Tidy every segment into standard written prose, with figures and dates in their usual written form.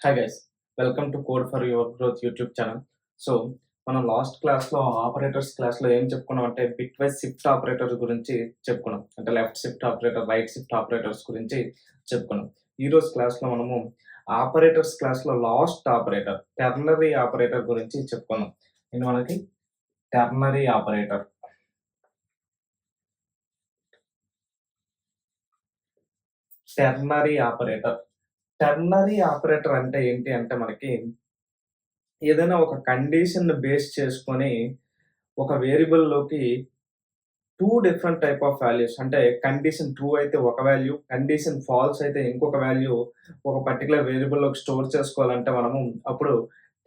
Hi guys, welcome to code for your growth YouTube channel. So మనం last క్లాస్లో operators క్లాస్లో ఏం చెప్పుకున్నాం అంటే బిట్ వైజ్ షిఫ్ట్ ఆపరేటర్స్ గురించి చెప్పుకున్నాం. అంటే left shift operator, right shift operators గురించి చెప్పుకున్నాం. ఈరోజు క్లాస్లో మనము ఆపరేటర్స్ క్లాస్లో లాస్ట్ ఆపరేటర్ టెర్నరీ ఆపరేటర్ గురించి చెప్పుకున్నాం. ఇది మనకి ternary operator. Ternary operator ternary operator అంటే ఏంటి అంటే మనకి ఏదైనా ఒక కండిషన్ బేస్ చేసుకొని ఒక వేరియబుల్లోకి two different type of values, అంటే కండిషన్ ట్రూ అయితే ఒక వాల్యూ, కండిషన్ ఫాల్స్ అయితే ఇంకొక వాల్యూ ఒక పర్టికులర్ వేరియబుల్లోకి స్టోర్ చేసుకోవాలంటే మనము అప్పుడు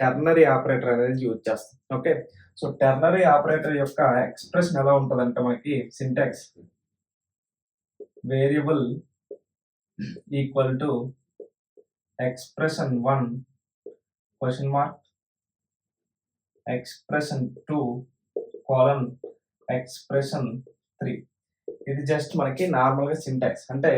టెర్నరీ ఆపరేటర్ అనేది యూజ్ చేస్తాం. ఓకే, సో టెర్నరీ ఆపరేటర్ యొక్క ఎక్స్ప్రెషన్ ఎలా ఉంటుందంటే మనకి syntax variable equal to expression 1 question mark expression 2 colon expression 3. ఇది జస్ట్ మనకి నార్మల్గా సింటాక్స్. అంటే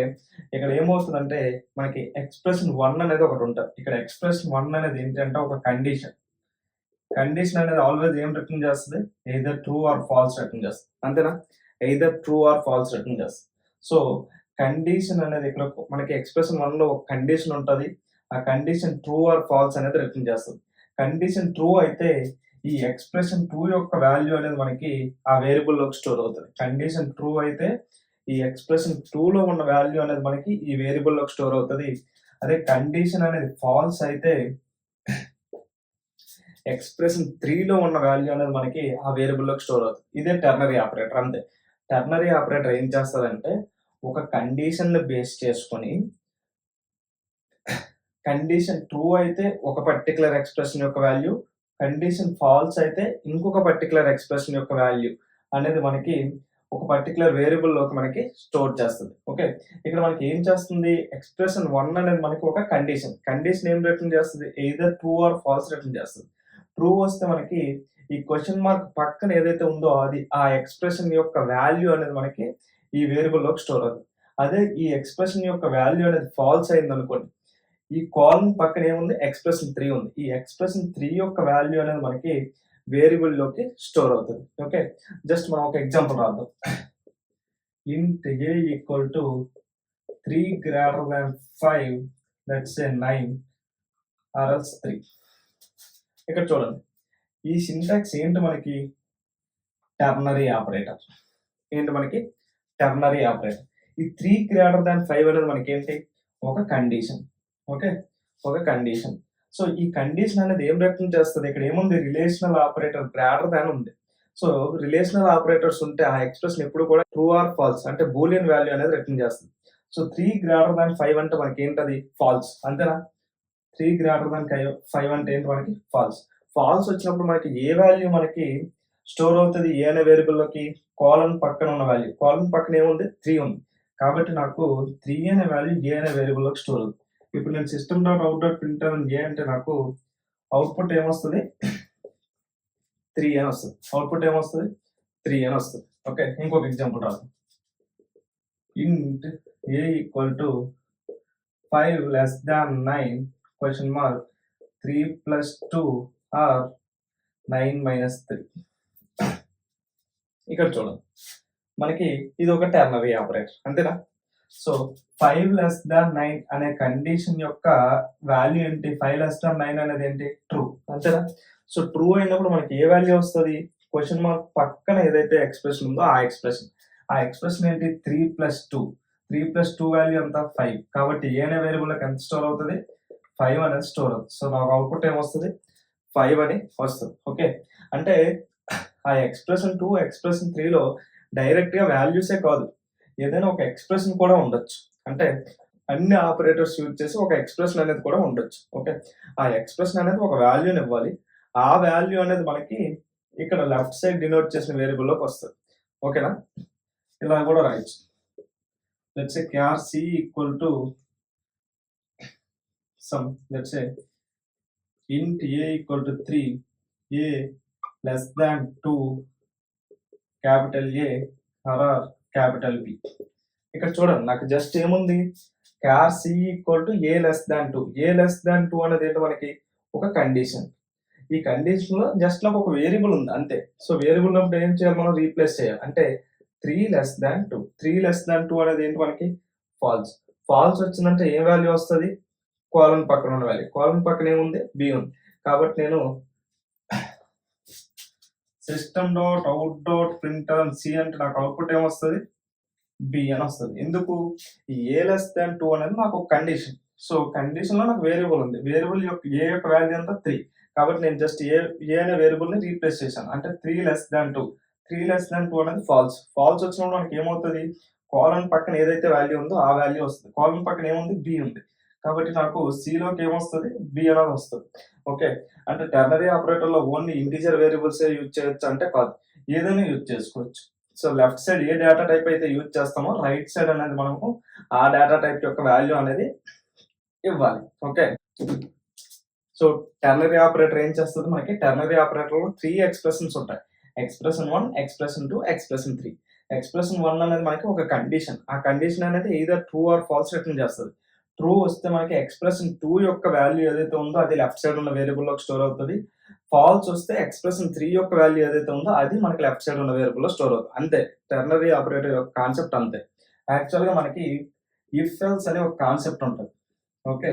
ఇక్కడ ఏమవుతుందంటే మనకి ఎక్స్ప్రెషన్ 1 అనేది ఒకటి ఉంటుంది. ఇక్కడ ఎక్స్ప్రెషన్ 1 అనేది ఏంటంటే ఒక కండిషన్ అనేది ఆల్వేస్ ఏం రిటర్న్ చేస్తుంది? Either true or false return చేస్తుంది. అంతేనా? Either true or false return చేస్తుంది. సో కండిషన్ అనేది ఇక్కడ మనకి ఎక్స్ప్రెషన్ 1 లో ఒక కండిషన్ ఉంటుంది. ఆ కండిషన్ ట్రూ ఆర్ ఫాల్స్ అనేది రిటర్న్ చేస్తుంది. కండిషన్ ట్రూ అయితే ఈ ఎక్స్ప్రెషన్ 2 యొక్క వాల్యూ అనేది మనకి ఆ వేరియబుల్లోకి స్టోర్ అవుతుంది. కండిషన్ ట్రూ అయితే ఈ ఎక్స్ప్రెషన్ 2లో ఉన్న వాల్యూ అనేది మనకి ఈ వేరియబుల్లోకి స్టోర్ అవుతుంది. అదే కండిషన్ అనేది ఫాల్స్ అయితే ఎక్స్ప్రెషన్ 3లో ఉన్న వాల్యూ అనేది మనకి ఆ వేరియబుల్లోకి స్టోర్ అవుతుంది. ఇదే టెర్నరీ ఆపరేటర్. అంతే. టెర్నరీ ఆపరేటర్ ఏం చేస్తుందంటే ఒక కండిషన్ బేస్ చేసుకొని కండిషన్ ట్రూ అయితే ఒక పర్టికులర్ ఎక్స్ప్రెషన్ యొక్క వాల్యూ, కండిషన్ ఫాల్స్ అయితే ఇంకొక పర్టికులర్ ఎక్స్ప్రెషన్ యొక్క వాల్యూ అనేది మనకి ఒక పర్టికులర్ వేరియబుల్లోకి మనకి స్టోర్ చేస్తుంది. ఓకే, ఇక్కడ మనకి ఏం చేస్తుంది? ఎక్స్ప్రెషన్ 1 అనేది మనకి ఒక కండిషన్ ఏం రిటర్న్ చేస్తుంది? Either true or false return చేస్తుంది. ట్రూ వస్తే మనకి ఈ క్వశ్చన్ మార్క్ పక్కన ఏదైతే ఉందో అది ఆ ఎక్స్ప్రెషన్ యొక్క వాల్యూ అనేది మనకి ఈ వేరియబుల్లోకి స్టోర్ అవుతుంది. అదే ఈ ఎక్స్ప్రెషన్ యొక్క వాల్యూ అనేది ఫాల్స్ అయింది అనుకోండి, ఈ కాలమ్ పక్కన ఏముంది? ఎక్స్ప్రెషన్ 3 ఉంది. ఈ ఎక్స్ప్రెషన్ 3 యొక్క వాల్యూ అనేది మనకి వేరియబుల్లోకి స్టోర్ అవుతుంది. ఓకే, జస్ట్ మనం ఒక ఎగ్జాంపుల్ రాద్దాం. ఇంట్ a equal to 3 greater than 5, let's say 9 or else 3. ఇక్కడ చూడండి, ఈ సింటాక్స్ ఏంటి? మనకి టెర్నరీ ఆపరేటర్. ఏంటి మనకి? Ternary operator. ఈ 3 greater than 5 అనేది మనకి ఏంటి? ఒక కండిషన్. ఓకే, ఒక కండిషన్. సో ఈ కండిషన్ అనేది ఏం రిటర్న్ చేస్తుంది? ఇక్కడ ఏముంది? రిలేషనల్ ఆపరేటర్ గ్రేటర్ దాన్ ఉంది. సో రిలేషనల్ ఆపరేటర్స్ ఉంటే ఆ ఎక్స్ప్రెషన్ ఎప్పుడు కూడా ట్రూ ఆర్ ఫాల్స్ అంటే బూలియన్ వాల్యూ అనేది రిటర్న్ చేస్తుంది. సో 3 greater than 5 అంటే మనకి ఏంటది? ఫాల్స్. అంతేనా? 3 greater than 5 అంటే ఏంటి? మనకి ఫాల్స్. ఫాల్స్ వచ్చినప్పుడు మనకి ఏ వాల్యూ మనకి స్టోర్ అవుతుంది? ఏ అనే వేరియబుల్లోకి? కాలమ్ పక్కన ఉన్న వాల్యూ. కాలమ్ పక్కన ఏముంది? 3 ఉంది. కాబట్టి నాకు 3 అనే వాల్యూ ఏ అనే వేరియబుల్లోకి స్టోర్ అవుతుంది. ఇప్పుడు నేను సిస్టమ్ డాట్ అవుట్ డాట్ ప్రింట్లన్ ఏ అంటే నాకు అవుట్పుట్ ఏమొస్తుంది? 3 అని వస్తుంది. అవుట్పుట్ ఏమొస్తుంది? 3 అని వస్తుంది. ఓకే, ఇంకొక ఎగ్జాంపుల్ రాదు. Int a equal to 5 less than 9 question mark 3 plus 2 or 9 minus 3. ఇక్కడ చూడండి, మనకి ఇది ఒక టెర్నరీ ఆపరేటర్. అంతేనా? సో 5 less than 9 అనే కండిషన్ యొక్క వాల్యూ ఏంటి? 5 less than 9 అనేది ఏంటి? ట్రూ. అంతేనా? సో ట్రూ అయినప్పుడు మనకి ఏ వాల్యూ వస్తుంది? క్వశ్చన్ మార్క్ పక్కన ఏదైతే ఎక్స్ప్రెషన్ ఉందో ఆ ఎక్స్ప్రెషన్ ఏంటి? 3 plus 2. 3 plus 2 వాల్యూ ఎంత? 5. కాబట్టి ఏ అనే వేరియబుల్లోకి ఎంత స్టోర్ అవుతుంది? 5 అనేది స్టోర్ అవుతుంది. సో నాకు అవుట్పుట్ ఏమొస్తుంది? 5 అని వస్తుంది. ఓకే, అంటే ఆ ఎక్స్ప్రెషన్ 2, ఎక్స్ప్రెషన్ 3లో డైరెక్ట్గా వాల్యూసే కాదు, ఏదైనా ఒక ఎక్స్ప్రెషన్ కూడా ఉండొచ్చు. అంటే అన్ని ఆపరేటర్స్ యూజ్ చేసి ఒక ఎక్స్ప్రెషన్ అనేది కూడా ఉండొచ్చు. ఓకే, ఆ ఎక్స్ప్రెషన్ అనేది ఒక వాల్యూని ఇవ్వాలి. ఆ వాల్యూ అనేది మనకి ఇక్కడ లెఫ్ట్ సైడ్ డినోట్ చేసిన వేరియబుల్లోకి వస్తుంది. ఓకేనా? ఇలా కూడా రాయొచ్చు. Let's say char c equal to sum, let's say int a equal to 3, a less than 2, capital A or capital B. ఇక్కడ చూడండి, నాకు జస్ట్ ఏముంది? Char c equal to a less than 2. A less than 2 అనేది ఏంటి మనకి ఒక condition. ఈ కండిషన్‌లో జస్ట్ నాకు ఒక వేరియబుల్ ఉంది అంతే. సో, వేరియబుల్ ఉన్నప్పుడు ఏం చేయాలి మనం రీప్లేస్ చేయాలి. అంటే 3 లెస్ దాన్ 2. 3 లెస్ దాన్ 2 అనేది ఏంటి మనకి ఫాల్స్. ఫాల్స్ వచ్చిందంటే ఏ వాల్యూ వస్తది? కోలన్ పక్కన ఉన్న వాల్యూ. కోలన్ పక్కన ఏముంది? బి ఉంది. కాబట్టి నేను system dot out dot println c అంటే నాకు అవుట్‌పుట్ ఏమొస్తది? బి అని వస్తది. ఎందుకు? ఈ ఏ లెస్ దాన్ 2 అనేది నాకు ఒక కండిషన్. సో, కండిషన్‌లో నాకు వేరియబుల్ ఉంది. వేరియబుల్ యొక్క ఏ యొక్క వాల్యూ ఎంత? 3. కాబట్టి నేను జస్ట్ ఏ అనే వేరియబుల్‌ని రీప్లేస్ చేశాను. అంటే 3 లెస్ దాన్ 2. 3 లెస్ దాన్ 2 అనేది ఫాల్స్. ఫాల్స్ వచ్చినప్పుడు మనకి ఏమవుతది? కోలన్ పక్కన ఏదైతే వాల్యూ ఉందో ఆ వాల్యూ వస్తది. కోలన్ పక్కన ఏముంది? బి ఉంది. కాబట్టి నాకు సిలోకి ఏమొస్తది? బి అనేది వస్తది. ఓకే. అంటే టెర్నరీ ఆపరేటర్‌లో ఓన్లీ ఇంటిజర్ వేరియబుల్సే యూజ్ చేయొచ్చా అంటే కాదు. ఏదైనా యూజ్ చేసుకోవచ్చు. సో, లెఫ్ట్ సైడ్ ఏ డేటా టైప్ అయితే యూజ్ చేస్తామో రైట్ సైడ్ అనేది మనము ఆ డేటా టైప్ యొక్క వాల్యూ అనేది ఇవ్వాలి. ఓకే. సో, టెర్నరీ ఆపరేటర్ ఏం చేస్తది మనకి టెర్నరీ ఆపరేటర్‌లో 3 ఎక్స్‌ప్రెషన్స్ ఉంటాయి. Expression 1, expression 2, expression 3. ఎక్స్‌ప్రెషన్ 1 అనేది మనకి ఒక కండిషన్. ఆ కండిషన్ అనేది either true or false return చేస్తది. ట్రూ వస్తే మనకి ఎక్స్‌ప్రెషన్ 2 యొక్క వాల్యూ ఏదైతే ఉందో అది లెఫ్ట్ సైడ్ ఉన్న వేరియబుల్‌లోకి స్టోర్ అవుతది. ఫాల్స్ వస్తే ఎక్స్‌ప్రెషన్ 3 యొక్క వాల్యూ ఏదైతే ఉందో అది మనకి లెఫ్ట్ సైడ్ ఉన్న వేరియబుల్‌లో స్టోర్ అవుతది. అంతే. టెర్నరీ ఆపరేటర్ యొక్క కాన్సెప్ట్ అంతే. యాక్చువల్‌గా మనకి ఇఫ్ ఎల్స్ అనే ఒక కాన్సెప్ట్ ఉంటది. ఓకే.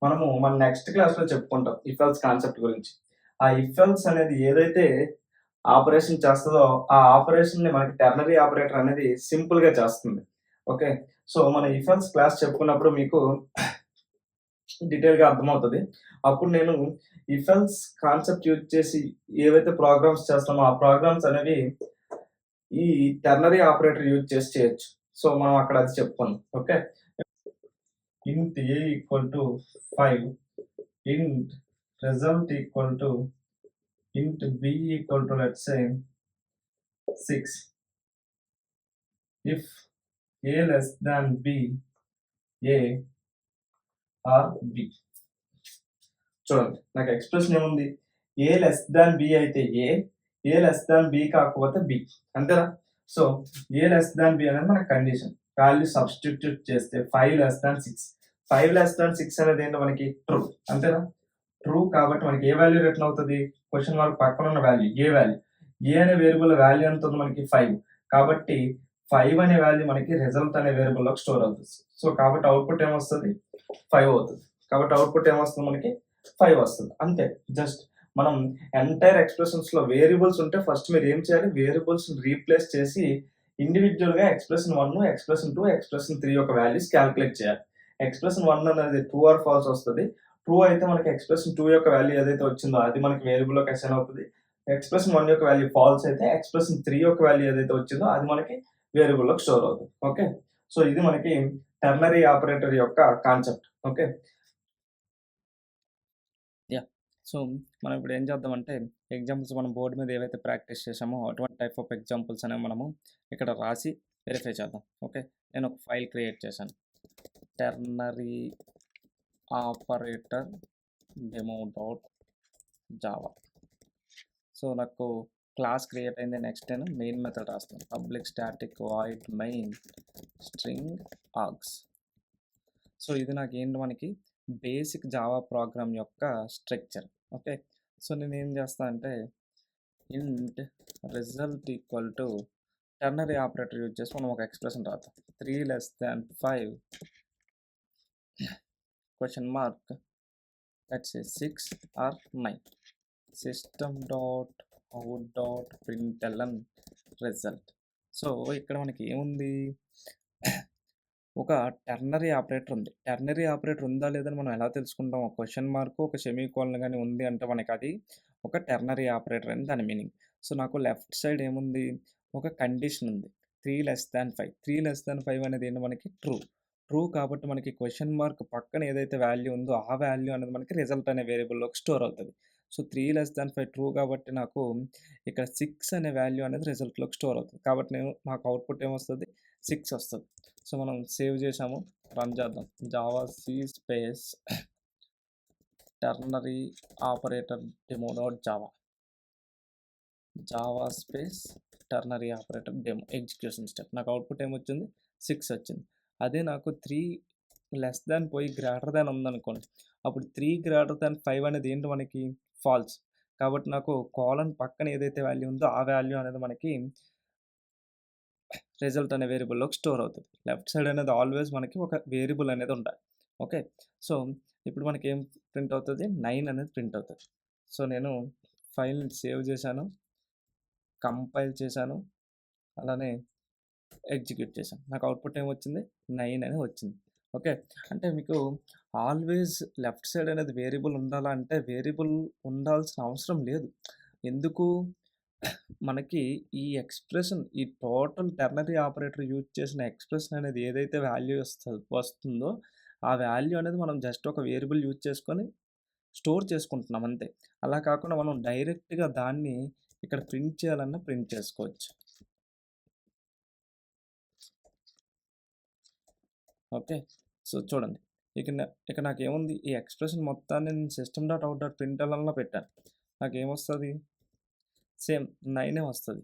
మనము మన నెక్స్ట్ క్లాస్‌లో చెప్పుకుంటాం ఇఫ్ ఎల్స్ కాన్సెప్ట్ గురించి. ఆ ఇఫ్ ఎల్స్ అనేది ఏదైతే ఆపరేషన్ చేస్తదో, ఆ ఆపరేషన్‌ని మనకి టెర్నరీ ఆపరేటర్ అనేది సింపుల్‌గా చేస్తుంది. ఓకే. సో, మన ఇఫ్ ఎల్స్ క్లాస్ చెప్పుకున్నప్పుడు మీకు డీటెయిల్‌గా అర్థమవుతది. అప్పుడు నేను ఇఫ్ ఎల్స్ కాన్సెప్ట్ యూజ్ చేసి ఏవైతే ప్రోగ్రామ్స్ చేస్తామో, ఆ ప్రోగ్రామ్స్ అనేవి ఈ టెర్నరీ ఆపరేటర్ యూజ్ చేసి చేయొచ్చు. సో, మనం అక్కడ అది చెప్పుకుందాం. Okay. int a equal to 5, int result equal to int b equal to let's say 6. If a less than b, a or b. చూడండి నాకు ఎక్స్ప్రెషన్ ఏముంది? ఏ లెస్ దాన్ బి అయితే ఏ లెస్ దాన్ బి కాకపోతే బి. అంతేనా? సో, ఏ లెస్ దాన్ B అనేది మన condition. Value substitute చేస్తే 5 less than 6. 5 less than 6 అనేది ఏంటి మనకి ట్రూ. అంతేనా? ట్రూ కాబట్టి మనకి ఏ వాల్యూ రిటర్న్ అవుతది? క్వెషన్ మార్క్ పక్కన ఉన్న వాల్యూ ఏ వాల్యూ. ఏ అనే వేరియబుల్ వాల్యూ ఎంత ఉంది మనకి 5. కాబట్టి 5 అనే వాల్యూ మనకి రిజల్ట్ అనే వేరియబుల్‌లోకి స్టోర్ అవుతది. సో, కాబట్టి అవుట్‌పుట్ ఏమొస్తది? 5 అవుతది. కాబట్టి అవుట్‌పుట్ ఏమొస్తుంది మనకి? 5 వస్తది. అంతే. జస్ట్ మనం ఎంటైర్ ఎక్స్‌ప్రెషన్స్‌లో వేరియబుల్స్ ఉంటే ఫస్ట్ మీరు ఏం చేయాలి? వేరియబుల్స్‌ని రీప్లేస్ చేసి ఇండివిడ్యుయల్‌గా ఎక్స్‌ప్రెషన్ 1, ఎక్స్‌ప్రెషన్ 2, ఎక్స్‌ప్రెషన్ 3 యొక్క వాల్యూస్ కాలిక్యులేట్ చేయాలి. ఎక్స్‌ప్రెషన్ 1 అనేది ట్రూ ఆర్ ఫాల్స్ వస్తది. ట్రూ అయితే మనకి ఎక్స్‌ప్రెషన్ 2 యొక్క వాల్యూ ఏదైతే వచ్చిందో అది మనకి వేరియబుల్‌లోకి అసైన్ అవుతది. ఎక్స్‌ప్రెషన్ 1 యొక్క వాల్యూ ఫాల్స్ అయితే ఎక్స్‌ప్రెషన్ 3 యొక్క వాల్యూ ఏదైతే వచ్చిందో అది మనకి వేరియబుల్‌లోకి స్టోర్ అవుతది. ఓకే. సో, ఇది మనకి టెర్నరీ ఆపరేటర్ యొక్క కాన్సెప్ట్. ఓకే. యాహ్! సో, మనం ఇప్పుడు ఏం చేద్దామంటే ఎగ్జాంపుల్స్ మనం బోర్డ్ మీద ఏవైతే ప్రాక్టీస్ చేసామో అటువంటి టైప్ ఆఫ్ ఎగ్జాంపుల్స్ అనేవి మనము ఇక్కడ రాసి వెరిఫై చేద్దాం. ఓకే. నేను ఒక ఫైల్ క్రియేట్ చేశాను. Ternary operator demo dot Java. So, నాకు క్లాస్ క్రియేట్ అయింది. నెక్స్ట్ నేను మెయిన్ మెథడ్ రాస్తాను. Public static void main string args. So, ఇది నాకేంటి మనకి బేసిక్ జావా ప్రోగ్రామ్ యొక్క స్ట్రక్చర్. ఓకే. సో, నేనేం చేస్తా అంటే int result equal to ternary operator use చేసి మనం ఒక ఎక్స్ప్రెషన్ రాద్దాం. 3 less than 5 question mark let's say 6 or 9. System dot out dot println result. So, ఇక్కడ మనకి ఏముంది? ఒక టెర్నరీ ఆపరేటర్ ఉంది. టెర్నరీ ఆపరేటర్ ఉందా లేదా అని మనం ఎలా తెలుసుకుంటాం? ఒక క్వెషన్ మార్క్, ఒక సెమీకోలన్ గాని ఉంది అంటే మనకది ఒక టెర్నరీ ఆపరేటర్ అని దాని మీనింగ్. సో, నాకు లెఫ్ట్ సైడ్ ఏముంది? ఒక కండిషన్ ఉంది. 3 లెస్ దాన్ 5. 3 లెస్ దాన్ 5 అనేది ఏంటి మనకి ట్రూ. ట్రూ కాబట్టి మనకి క్వెషన్ మార్క్ పక్కన ఏదైతే వాల్యూ ఉందో ఆ వాల్యూ అనేది మనకి రిజల్ట్ అనే వేరియబుల్‌లోకి స్టోర్ అవుతది. సో, 3 లెస్ దాన్ 5 ట్రూ కాబట్టి నాకు ఇక్కడ 6 అనే వాల్యూ అనేది రిజల్ట్‌లోకి స్టోర్ అవుతది. కాబట్టి నాకు అవుట్‌పుట్ ఏమొస్తది? 6 వస్తది. సో, మనం సేవ్ చేసాము. రన్ చేద్దాం. Javac space ternary operator demo dot Java. Java space ternary operator demo execution step. నాకు అవుట్‌పుట్ ఏమొచ్చింది? 6 వచ్చింది. అదే నాకు 3 లెస్ దాన్ పోయి గ్రేటర్ దాన్ ఉందనుకోండి. అప్పుడు 3 > 5 అనేది ఏంటి మనకి ఫాల్స్. కాబట్టి నాకు కోలన్ పక్కన ఏదైతే వాల్యూ ఉందో ఆ వాల్యూ అనేది మనకి రిజల్ట్ అనే వేరియబుల్‌లోకి స్టోర్ అవుతది. లెఫ్ట్ సైడ్ అనేది ఆల్వేస్ మనకి ఒక వేరియబుల్ అనేది ఉండాలి. ఓకే. సో, ఇప్పుడు మనకేం ప్రింట్ అవుతది? 9 అనేది ప్రింట్ అవుతది. సో, నేను ఫైల్‌ని సేవ్ చేశాను. కంపైల్ చేశాను. అలానే ఎగ్జిక్యూట్ చేశాను. నాకు అవుట్‌పుట్ ఏమొచ్చింది? 9 అని వచ్చింది. ఓకే. అంటే మీకు ఆల్వేస్ లెఫ్ట్ సైడ్ అనేది వేరియబుల్ ఉండాలా అంటే వేరియబుల్ ఉండాల్సిన అవసరం లేదు. ఎందుకు? మనకి ఈ ఎక్స్‌ప్రెషన్ ఈ టోటల్ టెర్నరీ ఆపరేటర్ యూజ్ చేసిన ఎక్స్‌ప్రెషన్ అనేది ఏదైతే వాల్యూ వస్తుందో, ఆ వాల్యూ అనేది మనం జస్ట్ ఒక వేరియబుల్ యూజ్ చేసుకొని స్టోర్ చేసుకుంటున్నాం అంతే. అలా కాకుండా మనం డైరెక్ట్‌గా దాన్ని ఇక్కడ ప్రింట్ చేయాలన్నా ప్రింట్ చేసుకోవచ్చు. ఓకే. సో, చూడండి. ఇక నాకేముంది ఈ ఎక్స్‌ప్రెషన్ మొత్తాన్ని నేను system.out.printlnలో పెట్టాను. నాకేమొస్తది? సేమ్ 9 వస్తది.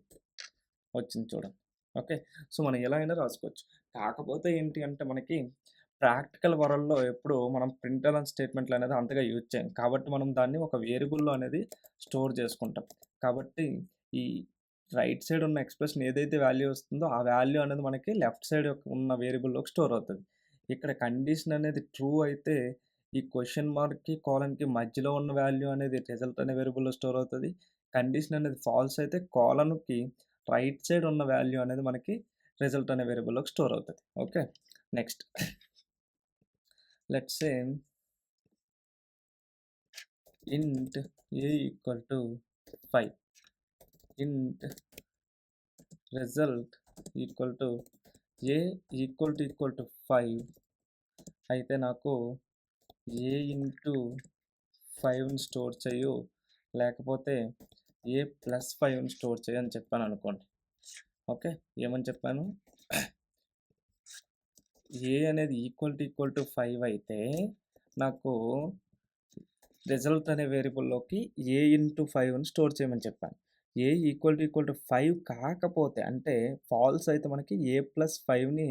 వచ్చింది చూడండి. ఓకే. సో, మనం ఎలా అయినా రాసుకోవచ్చు. కాకపోతే ఏంటి అంటే మనకి ప్రాక్టికల్ వరల్డ్‌లో ఎప్పుడు మనం ప్రింట్‌ఎల్‌ఎన్ స్టేట్మెంట్‌లనేది అంతగా యూజ్ చేయం. కాబట్టి మనం దాన్ని ఒక వేరియబుల్‌లో అనేది స్టోర్ చేసుకుంటాం. కాబట్టి ఈ రైట్ సైడ్ ఉన్న ఎక్స్‌ప్రెషన్ ఏదైతే వాల్యూ వస్తుందో ఆ వాల్యూ అనేది మనకి లెఫ్ట్ సైడ్ ఉన్న వేరియబుల్‌లోకి స్టోర్ అవుతది. ఇక్కడ కండిషన్ అనేది ట్రూ అయితే ఈ క్వెషన్ మార్క్‌కి, కోలన్‌కి మధ్యలో ఉన్న వాల్యూ అనేది రిజల్ట్ అనే వేరియబుల్‌లో స్టోర్ అవుతది. కండిషన్ అనేది ఫాల్స్ అయితే కోలన్‌కి రైట్ సైడ్ ఉన్న వాల్యూ అనేది మనకి రిజల్ట్ అనే వేరియబుల్‌లోకి స్టోర్ అవుతది. Okay. Next let's say int a equal to 5 int result equal to a equal to 5 అయితే నాకు a ఇంటూ 5ని స్టోర్ చెయ్యు లేకపోతే a ప్లస్ 5ని స్టోర్ చెయ్యి అని చెప్పాను అనుకోండి. ఓకే. ఏమని చెప్పాను? a అనేది ఈక్వల్ టు 5 అయితే నాకు రిజల్ట్ అనే వేరియబుల్‌లోకి a ఇంటూ 5ని స్టోర్ చేయమని చెప్పాను. a ఈక్వల్ టు 5 కాకపోతే అంటే ఫాల్స్ అయితే మనకి a ప్లస్ 5ని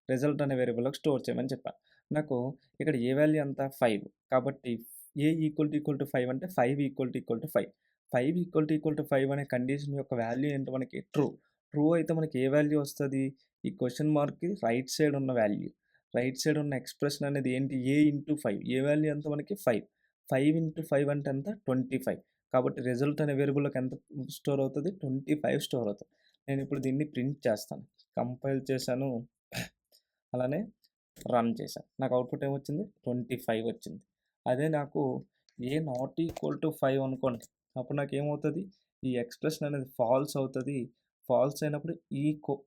రిజల్ట్ అనే వేరియబుల్‌లోకి స్టోర్ చేయమని చెప్పాను. నాకు ఇక్కడ ఏ వాల్యూ ఎంత? 5. కాబట్టి a ఈక్వల్ టు 5 అంటే 5 ఈక్వల్ టు 5. 5 ఈక్వల్ టు 5 అనే కండిషన్ యొక్క వాల్యూ ఏంటి మనకి? ట్రూ. ట్రూ అయితే మనకి ఏ వాల్యూ వస్తది? ఈ క్వెషన్ మార్క్‌కి రైట్ సైడ్ ఉన్న వాల్యూ. రైట్ సైడ్ ఉన్న ఎక్స్‌ప్రెషన్ అనేది ఏంటి? a into 5. ఏ వాల్యూ ఎంత మనకి? 5. 5 ఇంటూ 5 అంటే ఎంత? 25. కాబట్టి రిజల్ట్ అనే వేరియబుల్‌లోకి ఎంత స్టోర్ అవుతది? 25 స్టోర్ అవుతది. నేనిప్పుడు దీన్ని ప్రింట్ చేస్తాను. కంపైల్ చేశాను. అలానే రన్ చేశాను. నాకు అవుట్‌పుట్ ఏమొచ్చింది? 25 వచ్చింది. అదే నాకు ఏ నాట్ ఈక్వల్ టు 5 అనుకోండి. అప్పుడు నాకేమవుతది? ఈ ఎక్స్‌ప్రెషన్ అనేది ఫాల్స్ అవుతది. ఫాల్స్ అయినప్పుడు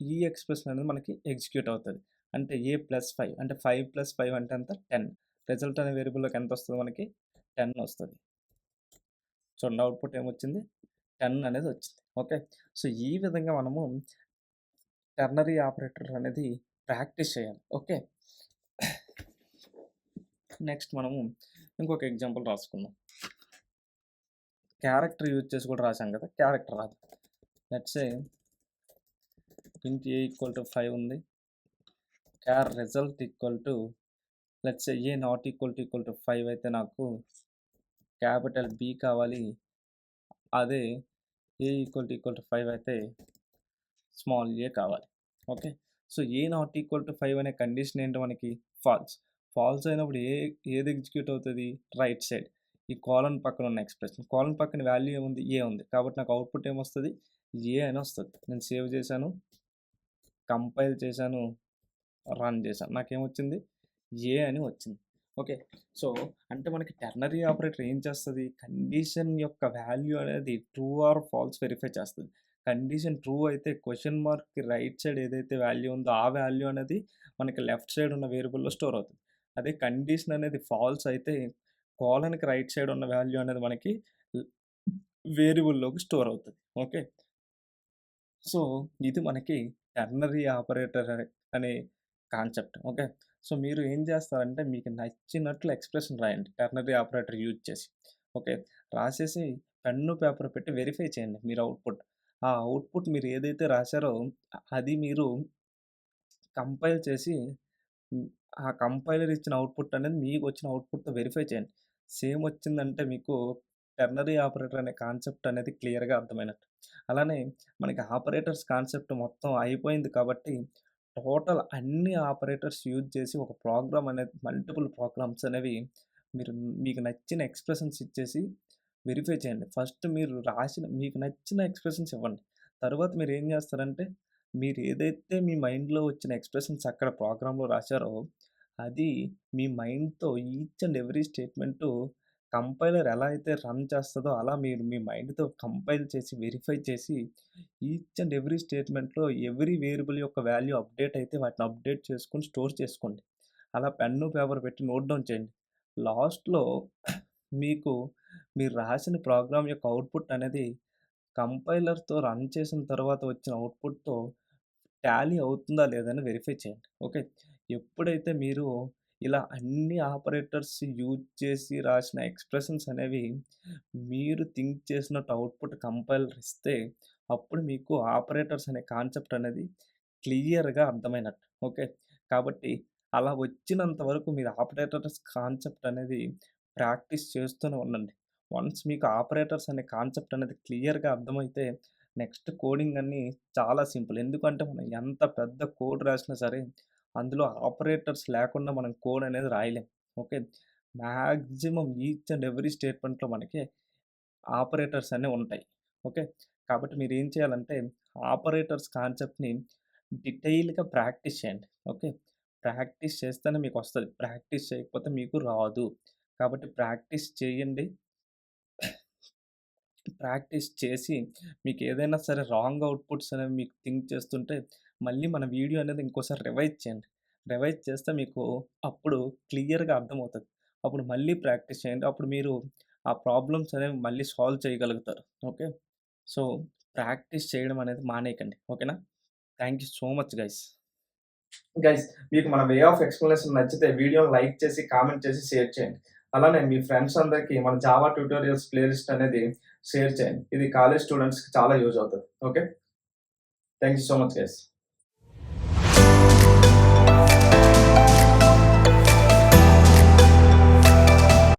ఈ ఎక్స్‌ప్రెషన్ అనేది మనకి ఎగ్జిక్యూట్ అవుతది. అంటే ఏ ప్లస్ 5 అంటే 5 ప్లస్ 5 అంటే ఎంత? 10. రిజల్ట్ అనే వేరియబుల్‌లోకి ఎంతొస్తది మనకి? 10 వస్తది. చూడండి అవుట్‌పుట్ ఏమొచ్చింది? 10 అనేది వచ్చింది. ఓకే. సో, ఈ విధంగా మనము టెర్నరీ ఆపరేటర్ అనేది ప్రాక్టీస్ చేయాలి. ఓకే. నెక్స్ట్ మనము ఇంకొక ఎగ్జాంపుల్ రాసుకుందాం. క్యారెక్టర్ యూజ్ చేసి కూడా రాసాం కదా! క్యారెక్టర్ రాద్దాం. Let's say int a equal to 5 ఉంది. Char result equal to let's say a not equal to 5 అయితే నాకు క్యాపిటల్ B కావాలి. అదే a ఈక్వల్ టు 5 అయితే స్మాల్ a కావాలి. Okay. So, A not equal to 5 అనే కండిషన్ ఏంటి మనకి? ఫాల్స్. ఫాల్స్ అయినప్పుడు ఏది ఎగ్జిక్యూట్ అవుతది? Right side. ఈ కోలన్ పక్కన ఉన్న ఎక్స్‌ప్రెషన్. కోలన్ పక్కన వాల్యూ ఏముంది? ఏ ఉంది. కాబట్టి నాకు అవుట్‌పుట్ ఏమొస్తది? ఏ అని వస్తది. నేను సేవ్ చేశాను. కంపైల్ చేశాను. రన్ చేశాను. నాకేమొచ్చింది? ఏ అని వచ్చింది. ఓకే. సో, అంటే మనకి టెర్నరీ ఆపరేటర్ ఏం చేస్తది? కండిషన్ యొక్క వాల్యూ అనేది ట్రూ ఆర్ ఫాల్స్ వెరిఫై చేస్తది. కండిషన్ ట్రూ అయితే క్వెషన్ మార్క్‌కి రైట్ సైడ్ ఏదైతే వాల్యూ ఉందో ఆ వాల్యూ అనేది మనకి లెఫ్ట్ సైడ్ ఉన్న వేరియబుల్‌లో స్టోర్ అవుతది. అదే కండిషన్ అనేది ఫాల్స్ అయితే కోలన్‌కి రైట్ సైడ్ ఉన్న వాల్యూ అనేది మనకి ల్ వేరియబుల్‌లోకి స్టోర్ అవుతది. ఓకే. సో, ఇది మనకి టెర్నరీ ఆపరేటర్ అనే కాన్సెప్ట్. ఓకే. సో, మీరు ఏం చేస్తారంటే మీకు నచ్చినట్లు ఎక్స్‌ప్రెషన్ రాయండి. టెర్నరీ ఆపరేటర్ యూజ్ చేసి. ఓకే. రాసేసి పెన్ను, పేపర్ పెట్టి వెరిఫై చేయండి మీరు అవుట్‌పుట్. ఆ అవుట్‌పుట్ మీరు ఏదైతే రాసారో అది మీరు కంపైల్ చేసి ఆ కంపైలర్ ఇచ్చిన అవుట్‌పుట్ అనేది మీకొచ్చిన అవుట్‌పుట్‌తో వెరిఫై చేయండి. సేమ్ వచ్చిందంటే మీకు టెర్నరీ ఆపరేటర్ అనే కాన్సెప్ట్ అనేది క్లియర్‌గా అర్థమైనట్టు. అలానే మనకి ఆపరేటర్స్ కాన్సెప్ట్ మొత్తం అయిపోయింది కాబట్టి, టోటల్ అన్ని ఆపరేటర్స్ యూజ్ చేసి ఒక ప్రోగ్రామ్ అనేది మల్టిపుల్ ప్రోగ్రామ్స్ అనేవి మీరు మీకు నచ్చిన ఎక్స్‌ప్రెషన్స్ ఇచ్చేసి వెరిఫై చేయండి. ఫస్ట్ మీరు రాసిన మీకు నచ్చిన ఎక్స్‌ప్రెషన్స్ ఇవ్వండి. తరువాత మీరేం చేస్తారంటే, మీరు ఏదైతే మీ మైండ్‌లో వచ్చిన ఎక్స్‌ప్రెషన్స్ అక్కడ ప్రోగ్రామ్‌లో రాసారో, అది మీ మైండ్‌తో each and every statement compiler ఎలా అయితే రన్ చేస్తదో, అలా మీరు మీ మైండ్‌తో కంపైల్ చేసి, వెరిఫై చేసి, ఈచ్ అండ్ ఎవ్రీ స్టేట్‌మెంట్‌లో ఎవ్రీ వేరియబుల్ యొక్క వాల్యూ అప్డేట్ అయితే వాటిని అప్డేట్ చేసుకొని స్టోర్ చేసుకోండి. అలా పెన్ను, పేపర్ పెట్టి నోట్ డౌన్ చేయండి. లాస్ట్‌లో మీకు మీరు రాసిన ప్రోగ్రామ్ యొక్క అవుట్‌పుట్ అనేది కంపైలర్‌తో రన్ చేసిన తర్వాత వచ్చిన అవుట్‌పుట్‌తో టాలీ అవుతుందా లేదా అని వెరిఫై చేయండి. ఓకే. ఎప్పుడైతే మీరు ఇలా అన్ని ఆపరేటర్స్ యూజ్ చేసి రాసిన ఎక్స్‌ప్రెషన్స్ అనేవి మీరు థింక్ చేసినట్టు అవుట్‌పుట్ కంపైలర్ ఇస్తే, అప్పుడు మీకు ఆపరేటర్స్ అనే కాన్సెప్ట్ అనేది క్లియర్‌గా అర్థమైనట్టు. ఓకే. కాబట్టి అలా వచ్చినంత వరకు మీరు ఆపరేటర్స్ కాన్సెప్ట్ అనేది ప్రాక్టీస్ చేస్తూనే ఉండండి. వన్స్ మీకు ఆపరేటర్స్ అనే కాన్సెప్ట్ అనేది క్లియర్‌గా అర్థమైతే నెక్స్ట్ కోడింగ్ అన్నీ చాలా సింపుల్. ఎందుకంటే మనం ఎంత పెద్ద కోడ్ రాసినా సరే, అందులో ఆపరేటర్స్ లేకుండా మనం కోడ్ అనేది రాయలేం. Okay. Maximum each and every స్టేట్మెంట్‌లో మనకి ఆపరేటర్స్ అనేవి ఉంటాయి. ఓకే. కాబట్టి మీరేం చేయాలంటే ఆపరేటర్స్ కాన్సెప్ట్‌ని డీటెయిల్‌గా ప్రాక్టీస్ చేయండి. ఓకే. ప్రాక్టీస్ చేస్తేనే మీకొస్తది. ప్రాక్టీస్ చేయకపోతే మీకు రాదు. కాబట్టి ప్రాక్టీస్ చేయండి. ప్రాక్టీస్ చేసి మీకేదైనా సరే రాంగ్ అవుట్‌పుట్స్ అనేవి మీకు థింక్ చేస్తుంటే, మళ్ళీ మన వీడియో అనేది ఇంకోసారి రివైజ్ చేయండి. రివైజ్ చేస్తే మీకు అప్పుడు క్లియర్‌గా అర్థమవుతది. అప్పుడు మళ్ళీ ప్రాక్టీస్ చేయండి. అప్పుడు మీరు ఆ ప్రాబ్లమ్స్ అనేవి మళ్ళీ సాల్వ్ చేయగలుగుతారు. ఓకే. సో, ప్రాక్టీస్ చేయడం అనేది మానేయకండి. ఓకేనా? Thank you so much guys. Guys మీకు మన వే ఆఫ్ ఎక్స్‌ప్లనేషన్ నచ్చితే వీడియోని లైక్ చేసి, కామెంట్ చేసి, షేర్ చేయండి. అలానే మీ ఫ్రెండ్స్ అందరికి మన జావా ట్యుటోరియల్స్ ప్లేలిస్ట్ అనేది షేర్ చేయండి. ఇది కాలేజ్ స్టూడెంట్స్‌కి చాలా యూజ్ అవుతది. Okay. Thank you so much guys.